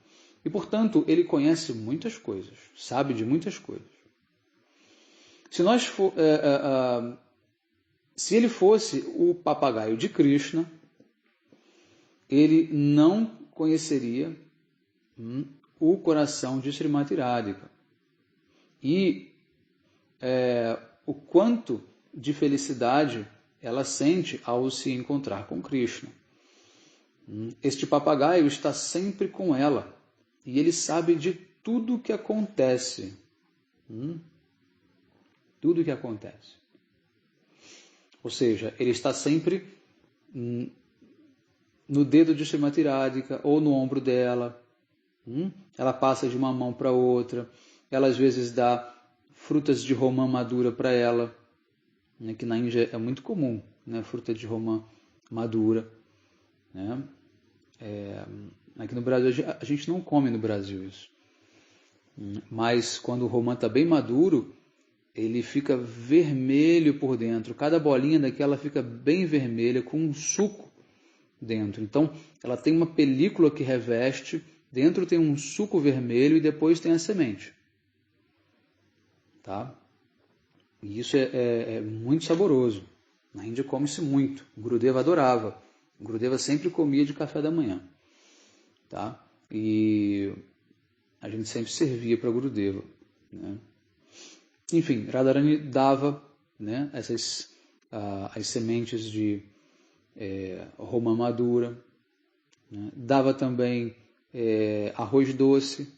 S1: E, portanto, ele conhece muitas coisas, sabe de muitas coisas. Se ele fosse o papagaio de Krishna, ele não conheceria o coração de Srimati Radhika. E o quanto de felicidade ela sente ao se encontrar com Krishna. Este papagaio está sempre com ela e ele sabe de tudo o que acontece. Tudo o que acontece. Ou seja, ele está sempre no dedo de Srimati Radhika ou no ombro dela. Ela passa de uma mão para outra. Ela às vezes dá frutas de romã madura para ela, né, que na Índia é muito comum, né, fruta de romã madura. Né? Aqui no Brasil, a gente não come no Brasil isso. Mas quando o romã está bem maduro, ele fica vermelho por dentro. Cada bolinha daquela fica bem vermelha, com um suco dentro. Então, ela tem uma película que reveste, dentro tem um suco vermelho e depois tem a semente. Tá? E isso é muito saboroso. Na Índia come-se muito. O Gurudeva adorava. O Gurudeva sempre comia de café da manhã. Tá? E a gente sempre servia para Gurudeva. Né? Enfim, Radharani dava, né, as sementes de romã madura. Né? Dava também arroz doce.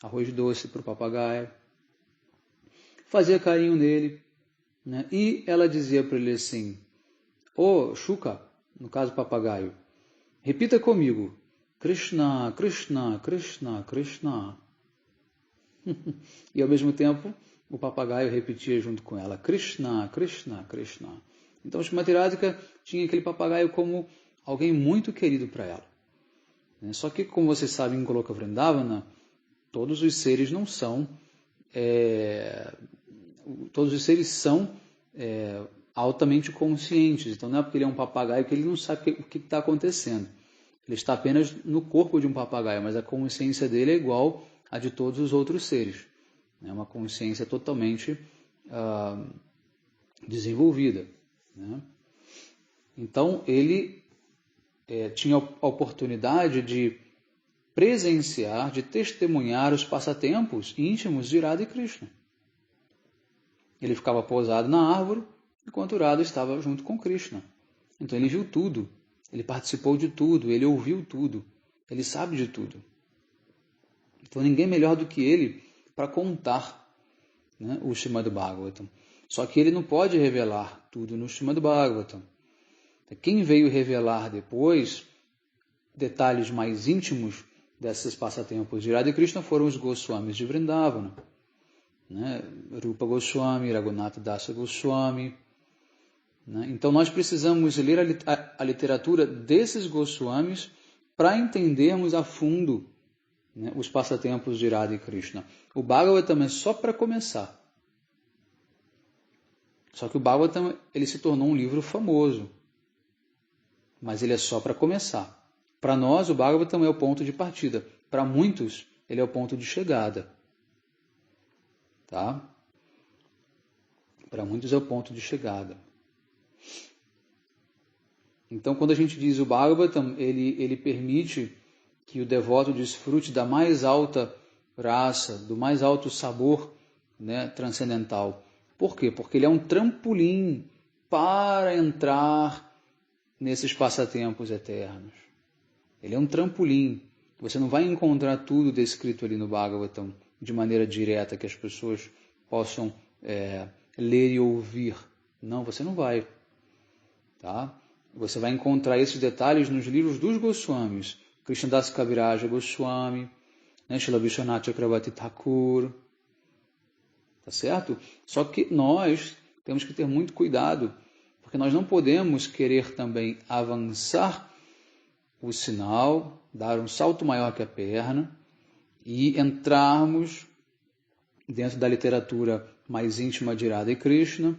S1: Arroz doce para o papagaio. Fazia carinho nele. Né? E ela dizia para ele assim: Ô Shuka, no caso papagaio, repita comigo: Krishna, Krishna, Krishna, Krishna. E ao mesmo tempo o papagaio repetia junto com ela: Krishna, Krishna, Krishna. Então Srimati Radhika tinha aquele papagaio como alguém muito querido para ela. Só que, como vocês sabem, em Goloka Vrindavana, todos os seres não são todos os seres são altamente conscientes. Então não é porque ele é um papagaio que ele não sabe o que está acontecendo. Ele está apenas no corpo de um papagaio, mas a consciência dele é igual à de todos os outros seres. É uma consciência totalmente desenvolvida. Né? Então ele tinha a oportunidade de presenciar, de testemunhar os passatempos íntimos de Radha e Krishna. Ele ficava pousado na árvore, enquanto Radha estava junto com Krishna. Então ele viu tudo, ele participou de tudo, ele ouviu tudo, ele sabe de tudo. Então ninguém melhor do que ele para contar, né, o Srimad Bhagavatam. Só que ele não pode revelar tudo no Srimad Bhagavatam. Quem veio revelar depois detalhes mais íntimos desses passatempos de Radha e Krishna foram os Goswamis de Vrindavana. Né? Rupa Goswami, Raghunatha Dasa Goswami. Né? Então nós precisamos ler a literatura desses Goswamis para entendermos a fundo, né, os passatempos de Radha e Krishna. O Bhagavatam é só para começar. Só que o Bhagavatam ele se tornou um livro famoso. Mas ele é só para começar. Para nós, o Bhagavatam é o ponto de partida. Para muitos, ele é o ponto de chegada. Tá? Para muitos é o ponto de chegada. Então, quando a gente diz o Bhagavatam, ele permite que o devoto desfrute da mais alta raça, do mais alto sabor, né, transcendental. Por quê? Porque ele é um trampolim para entrar nesses passatempos eternos. Ele é um trampolim. Você não vai encontrar tudo descrito ali no Bhagavatam de maneira direta, que as pessoas possam ler e ouvir. Não, você não vai. Tá? Você vai encontrar esses detalhes nos livros dos Goswamis. Krishnadas Kaviraja Goswami, né? Srila Vishwanath Chakravarti Thakur. Tá certo? Só que nós temos que ter muito cuidado, porque nós não podemos querer também avançar o sinal, dar um salto maior que a perna e entrarmos dentro da literatura mais íntima de Radha e Krishna,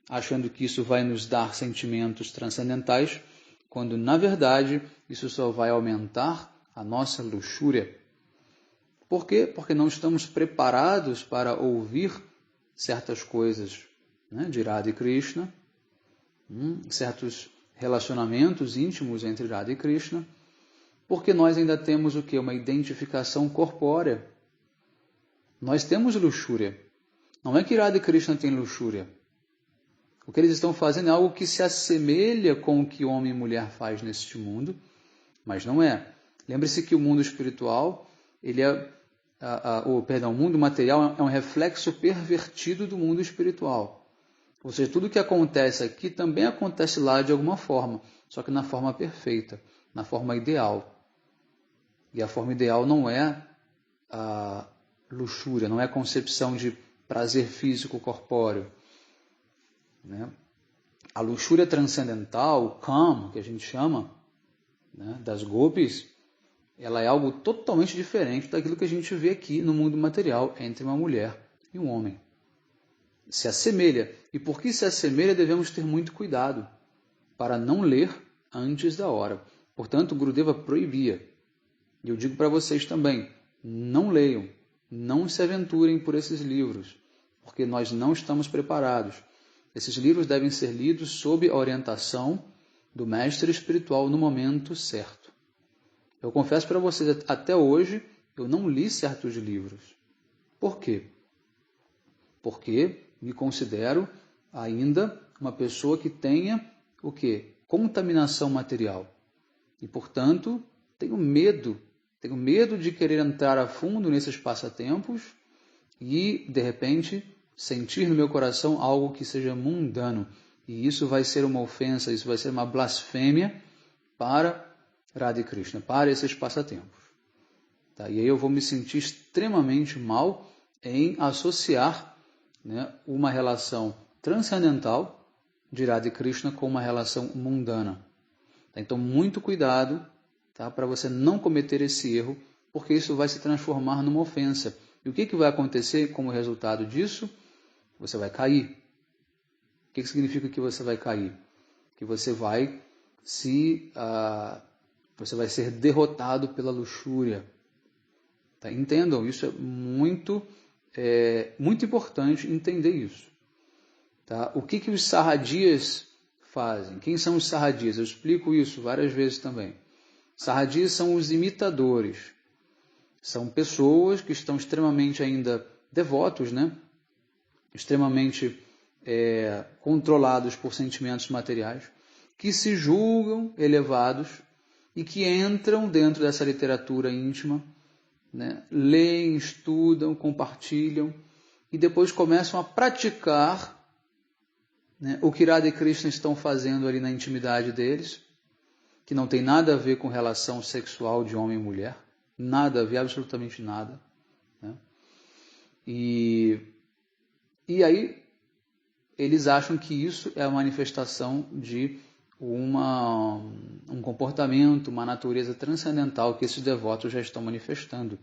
S1: achando que isso vai nos dar sentimentos transcendentais, quando na verdade isso só vai aumentar a nossa luxúria. Por quê? Porque não estamos preparados para ouvir certas coisas, né, de Radha e Krishna, certos relacionamentos íntimos entre Radha e Krishna, porque nós ainda temos o quê? Uma identificação corpórea. Nós temos luxúria. Não é que Radha e Krishna têm luxúria. O que eles estão fazendo é algo que se assemelha com o que homem e mulher faz neste mundo, mas não é. Lembre-se que o mundo espiritual, o mundo material é um reflexo pervertido do mundo espiritual. Ou seja, tudo o que acontece aqui também acontece lá de alguma forma, só que na forma perfeita, na forma ideal. E a forma ideal não é a luxúria, não é a concepção de prazer físico corpóreo. Né? A luxúria transcendental, o kama, que a gente chama, né, das gopis, ela é algo totalmente diferente daquilo que a gente vê aqui no mundo material entre uma mulher e um homem. Se assemelha. E por que se assemelha, devemos ter muito cuidado para não ler antes da hora. Portanto, Gurudeva proibia. E eu digo para vocês também, não leiam, não se aventurem por esses livros, porque nós não estamos preparados. Esses livros devem ser lidos sob a orientação do mestre espiritual no momento certo. Eu confesso para vocês, até hoje, eu não li certos livros. Por quê? Porque me considero ainda uma pessoa que tenha o quê? Contaminação material. E, portanto, tenho medo de querer entrar a fundo nesses passatempos e, de repente, sentir no meu coração algo que seja mundano. E isso vai ser uma ofensa, isso vai ser uma blasfêmia para Radha Krishna, para esses passatempos. Tá? E aí eu vou me sentir extremamente mal em associar, né, uma relação transcendental de Radha Krishna com uma relação mundana. Tá? Então, muito cuidado, tá, para você não cometer esse erro, porque isso vai se transformar numa ofensa. E o que vai acontecer como resultado disso? Você vai cair. O que significa que você vai cair? Que você vai ser derrotado pela luxúria. Tá? Entendam, isso é muito importante entender isso. Tá? O que os sarradias fazem? Quem são os sarradias? Eu explico isso várias vezes também. Sarradias são os imitadores. São pessoas que estão extremamente ainda devotos, né? Extremamente controlados por sentimentos materiais, que se julgam elevados e que entram dentro dessa literatura íntima, né? Leem, estudam, compartilham e depois começam a praticar, né, o que Radha e Krishna estão fazendo ali na intimidade deles, que não tem nada a ver com relação sexual de homem e mulher, nada a ver, absolutamente nada. Né? E aí eles acham que isso é a manifestação de um comportamento, uma natureza transcendental que esses devotos já estão manifestando.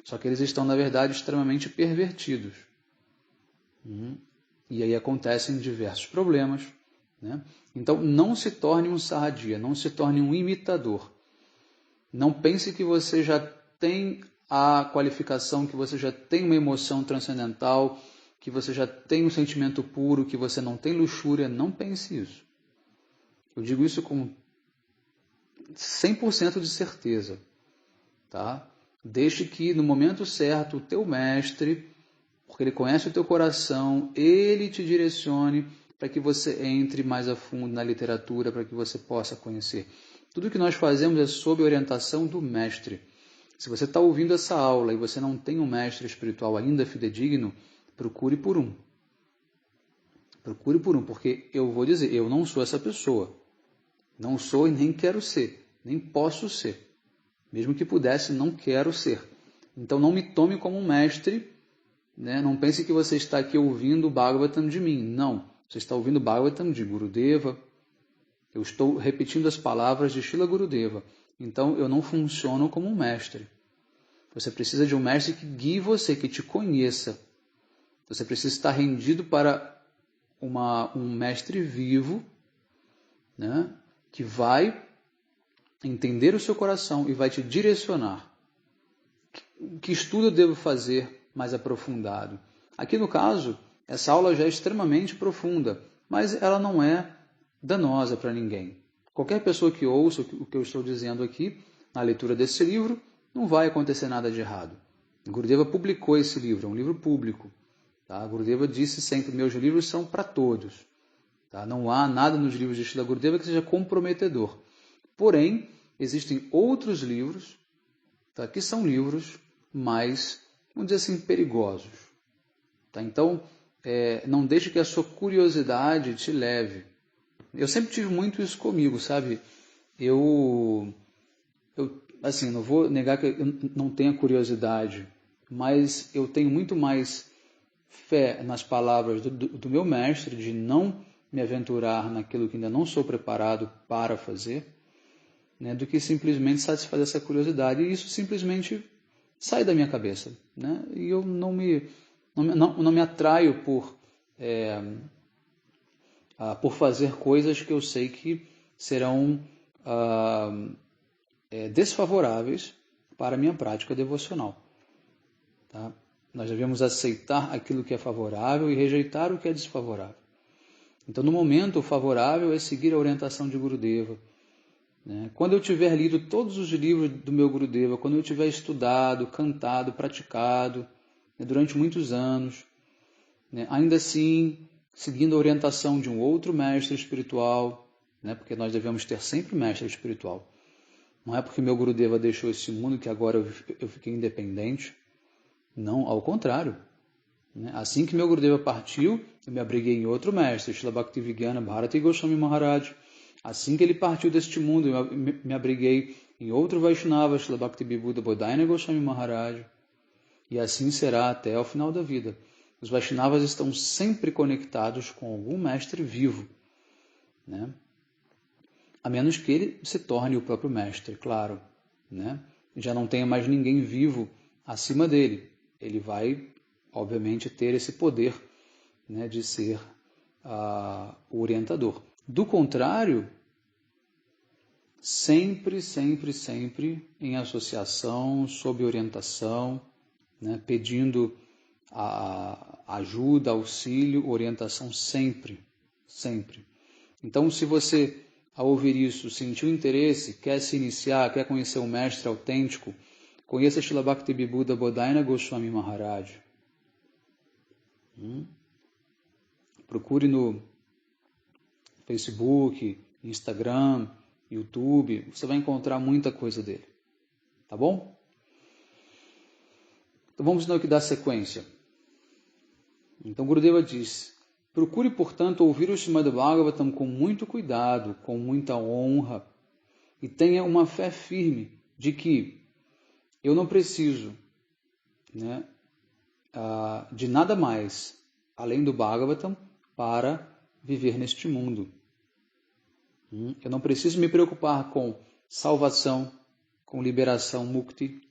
S1: Só que eles estão, na verdade, extremamente pervertidos. E aí acontecem diversos problemas. Né? Então, não se torne um sarradia, não se torne um imitador. Não pense que você já tem a qualificação, que você já tem uma emoção transcendental, que você já tem um sentimento puro, que você não tem luxúria. Não pense isso. Eu digo isso com 100% de certeza. Tá? Deixe que no momento certo o teu mestre, porque ele conhece o teu coração, ele te direcione para que você entre mais a fundo na literatura, para que você possa conhecer. Tudo que nós fazemos é sob a orientação do mestre. Se você está ouvindo essa aula e você não tem um mestre espiritual ainda fidedigno, procure por um. Procure por um, porque eu vou dizer, eu não sou essa pessoa. Não sou e nem quero ser, nem posso ser. Mesmo que pudesse, não quero ser. Então não me tome como um mestre, né? Não pense que você está aqui ouvindo o Bhagavatam de mim. Não, você está ouvindo o Bhagavatam de Gurudeva. Eu estou repetindo as palavras de Srila Gurudeva. Então eu não funciono como um mestre. Você precisa de um mestre que guie você, que te conheça. Você precisa estar rendido para um mestre vivo, né? Que vai entender o seu coração e vai te direcionar. Que estudo eu devo fazer mais aprofundado? Aqui no caso, essa aula já é extremamente profunda, mas ela não é danosa para ninguém. Qualquer pessoa que ouça o que eu estou dizendo aqui, na leitura desse livro, não vai acontecer nada de errado. Gurudeva publicou esse livro, é um livro público. Tá? Gurudeva disse sempre, meus livros são para todos. Tá? Não há nada nos livros de Srila Gurudeva que seja comprometedor. Porém, existem outros livros, tá, que são livros mais, vamos dizer assim, perigosos. Tá? Então, não deixe que a sua curiosidade te leve. Eu sempre tive muito isso comigo, sabe? Eu assim, não vou negar que eu não tenha curiosidade, mas eu tenho muito mais fé nas palavras do meu mestre, de não me aventurar naquilo que ainda não sou preparado para fazer, né, do que simplesmente satisfazer essa curiosidade. E isso simplesmente sai da minha cabeça, né? E eu não me atraio por fazer coisas que eu sei que serão desfavoráveis para a minha prática devocional. Tá? Nós devemos aceitar aquilo que é favorável e rejeitar o que é desfavorável. Então, no momento, o favorável é seguir a orientação de Gurudeva. Né? Quando eu tiver lido todos os livros do meu Gurudeva, quando eu tiver estudado, cantado, praticado, né, durante muitos anos, né, ainda assim, seguindo a orientação de um outro mestre espiritual, né, porque nós devemos ter sempre mestre espiritual. Não é porque meu Gurudeva deixou esse mundo que agora eu fiquei independente. Não, ao contrário. Assim que meu Gurudeva partiu, eu me abriguei em outro mestre, Srila Bhaktivedanta Bharati Goswami Maharaj. Assim que ele partiu deste mundo, eu me abriguei em outro Vaishnava, Srila Bhaktivinoda Bodhayana Goswami Maharaj. E assim será até o final da vida. Os Vaishnavas estão sempre conectados com algum mestre vivo, né? A menos que ele se torne o próprio mestre, claro, né? Já não tenha mais ninguém vivo acima dele. Ele vai, obviamente, ter esse poder, né, de ser o orientador. Do contrário, sempre em associação, sob orientação, né, pedindo ajuda, auxílio, orientação sempre. Então, se você, ao ouvir isso, sentiu interesse, quer se iniciar, quer conhecer um mestre autêntico, conheça Srila Bhaktivinoda Bodhayana Goswami Maharaj. Procure no Facebook, Instagram, YouTube, você vai encontrar muita coisa dele. Tá bom? Então vamos no que dá sequência. Então Gurudeva diz: procure, portanto, ouvir o Srimad Bhagavatam com muito cuidado, com muita honra, e tenha uma fé firme de que eu não preciso, né, de nada mais além do Bhagavatam para viver neste mundo. Eu não preciso me preocupar com salvação, com liberação, mukti.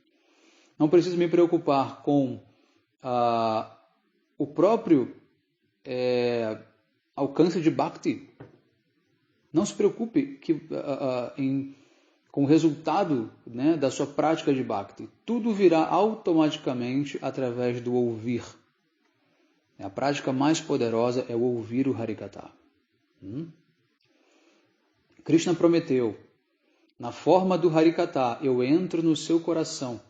S1: Não preciso me preocupar com o próprio alcance de bhakti. Não se preocupe com o resultado, né, da sua prática de bhakti. Tudo virá automaticamente através do ouvir. A prática mais poderosa é o ouvir o Harikatha. Krishna prometeu: na forma do Harikatha, eu entro no seu coração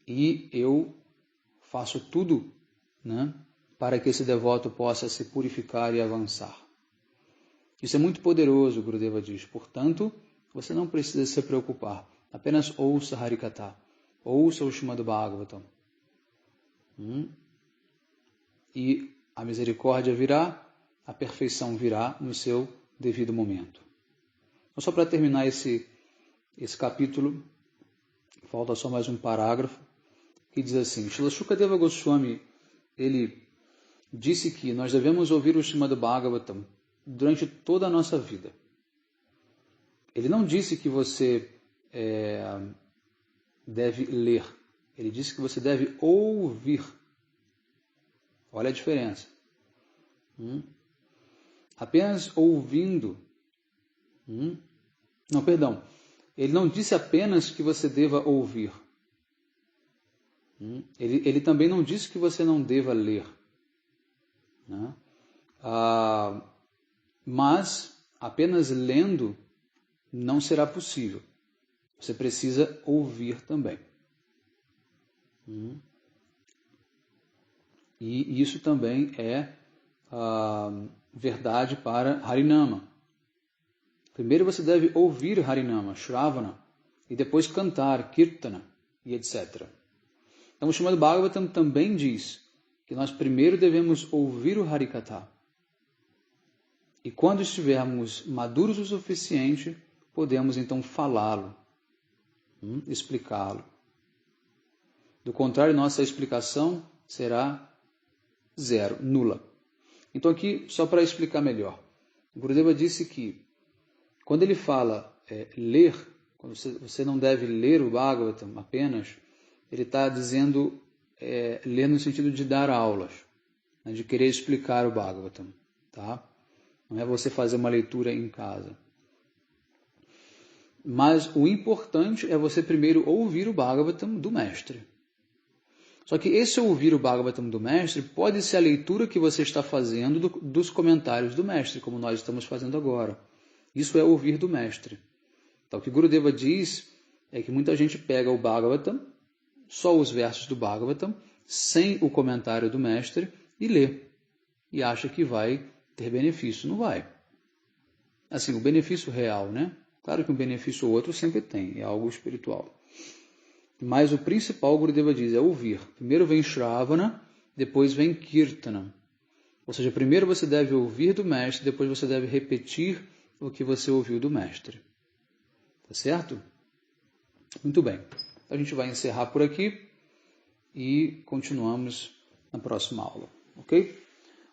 S1: e eu faço tudo, né, para que esse devoto possa se purificar e avançar. Isso é muito poderoso, Gurudeva diz. Portanto, você não precisa se preocupar. Apenas ouça Harikatha, ouça o Srimad Bhagavatam. E a misericórdia virá, a perfeição virá no seu devido momento. Então, só para terminar esse capítulo, falta só mais um parágrafo, que diz assim: Srila Shukadeva Goswami, ele disse que nós devemos ouvir o Srimad Bhagavatam durante toda a nossa vida. Ele não disse que você deve ler, ele disse que você deve ouvir. Olha a diferença. Apenas ouvindo. Não, perdão. Ele não disse apenas que você deva ouvir. Ele também não disse que você não deva ler. Né? Mas apenas lendo não será possível. Você precisa ouvir também. E isso também é verdade para Harinama. Primeiro você deve ouvir Harinama, Shravana, e depois cantar, Kirtana e etc. Então o Srimad Bhagavatam também diz que nós primeiro devemos ouvir o Harikatha. E quando estivermos maduros o suficiente, podemos então falá-lo, explicá-lo. Do contrário, nossa explicação será zero, nula. Então aqui, só para explicar melhor, o Gurudeva disse que quando ele fala ler, quando você não deve ler o Bhagavatam apenas, ele está dizendo ler no sentido de dar aulas, né, de querer explicar o Bhagavatam, tá? Não é você fazer uma leitura em casa. Mas o importante é você primeiro ouvir o Bhagavatam do mestre. Só que esse ouvir o Bhagavatam do mestre pode ser a leitura que você está fazendo dos comentários do mestre, como nós estamos fazendo agora. Isso é ouvir do mestre. Então, o que Gurudeva diz é que muita gente pega o Bhagavatam, só os versos do Bhagavatam, sem o comentário do mestre, e lê. E acha que vai ter benefício. Não vai. Assim, o benefício real, né? Claro que um benefício ou outro sempre tem, é algo espiritual. Mas o principal, Gurudeva diz, é ouvir. Primeiro vem Shravana, depois vem Kirtana. Ou seja, primeiro você deve ouvir do mestre, depois você deve repetir o que você ouviu do mestre. Tá certo? Muito bem. A gente vai encerrar por aqui e continuamos na próxima aula. Ok?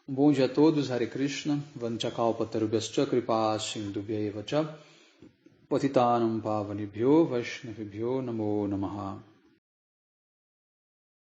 S1: Um bom dia a todos. Hare Krishna. Vanchakalpatarubhyascha kripa sindubhyaiva cha. Patitanam pavanibhyo vaishnavibhyo namo namaha.